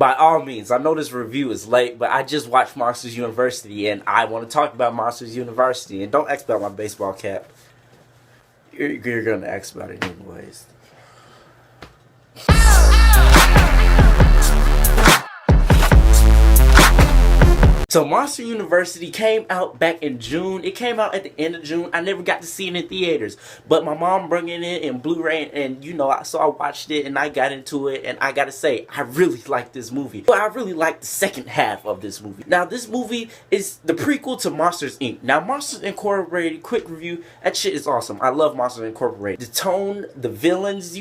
By all means, I know this review is late, but I just watched Monsters University, and I want to talk about Monsters University. And don't ask about my baseball cap. You're going to ask about it anyways. So Monster University came out back in June. It came out at the end of June. I never got to see it in theaters, but my mom brought it in Blu-ray, and so I watched it and I got into it, and I gotta say, I really like this movie. But I really like the second half of this movie. Now, this movie is the prequel to Monsters Inc. Now, Monsters Incorporated, quick review, that shit is awesome. I love Monsters Incorporated. The tone, the villains,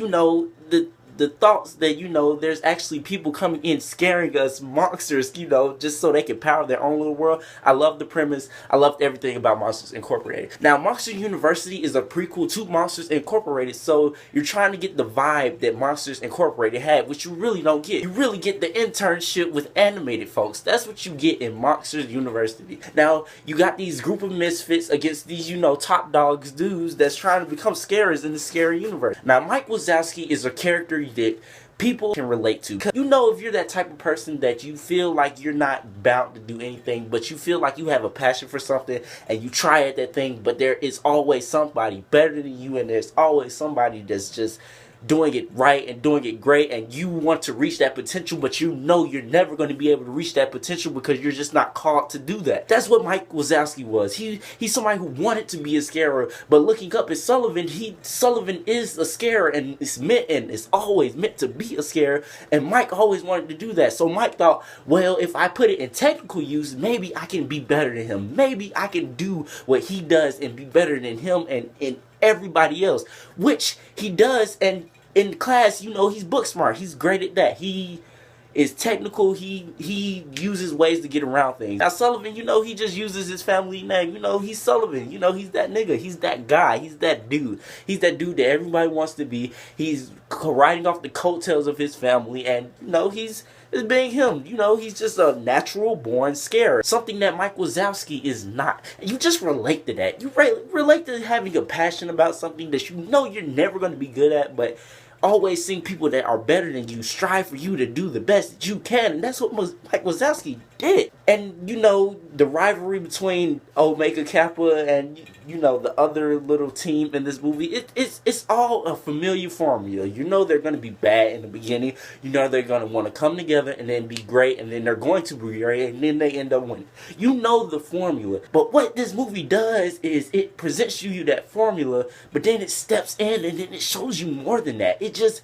the thoughts that, there's actually people coming in scaring us, monsters, just so they can power their own little world. I love the premise. I loved everything about Monsters Incorporated. Now, Monsters University is a prequel to Monsters Incorporated, so you're trying to get the vibe that Monsters Incorporated had, which you really don't get. You really get the internship with animated folks. That's what you get in Monsters University. Now, you got these group of misfits against these, top dogs dudes that's trying to become scarers in the scary universe. Now, Mike Wazowski is a character that people can relate to. If you're that type of person that you feel like you're not bound to do anything, but you feel like you have a passion for something and you try at that thing, but there is always somebody better than you, and there's always somebody that's just doing it right and doing it great, and you want to reach that potential, but you're never going to be able to reach that potential because you're just not called to do that. That's what Mike Wazowski was. He's somebody who wanted to be a scarer, but looking up at Sullivan, Sullivan is a scarer, and it's always meant to be a scarer, and Mike always wanted to do that. So Mike thought, well, if I put it in technical use, maybe I can be better than him. Maybe I can do what he does and be better than him and everybody else, which he does. And in class, he's book smart. He's great at that. He is technical. He uses ways to get around things. Now Sullivan, he just uses his family name. He's Sullivan. He's that nigga. He's that guy. He's that dude. He's that dude that everybody wants to be. He's riding off the coattails of his family, and he's being him. He's just a natural born scarer. Something that Mike Wazowski is not. You just relate to that. You relate to having a passion about something that you're never going to be good at, but always seeing people that are better than you strive for you to do the best that you can. And that's what Mike Wazowski did. And the rivalry between Omega Kappa and the other little team in this movie, it's all a familiar formula. They're going to be bad in the beginning. They're going to want to come together and then be great, and then they're going to be great, and then they end up winning. The formula. But what this movie does is it presents you that formula, but then it steps in and then it shows you more than that. It's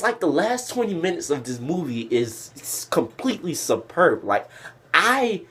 like the last 20 minutes of this movie is completely superb. Like, I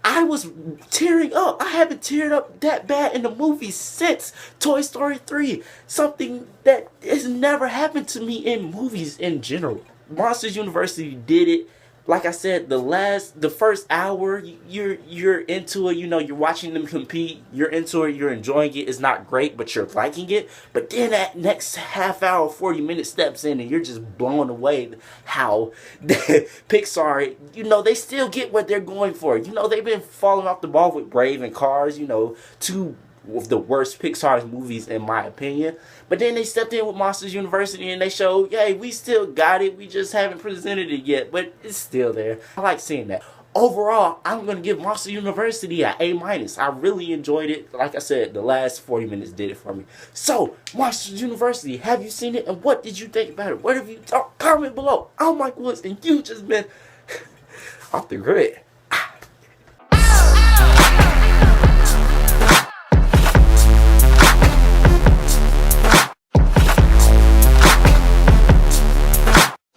was tearing up. I haven't teared up that bad in a movie since Toy Story 3. Something that has never happened to me in movies in general. Monsters University did it. Like I said, the first hour, you're into it. You're watching them compete. You're into it. You're enjoying it. It's not great, but you're liking it. But then that next half hour, 40 minutes steps in, and you're just blown away how Pixar, they still get what they're going for. They've been falling off the ball with Brave and Cars, two of the worst Pixar movies in my opinion. But then they stepped in with Monsters University and they showed, hey, we still got it. We just haven't presented it yet, but it's still there. I like seeing that. Overall, I'm going to give Monsters University an A-. I really enjoyed it. Like I said, the last 40 minutes did it for me. So, Monsters University, have you seen it? And what did you think about it? What have you thought? Comment below. I'm Mike Woods, and you just been off the grid.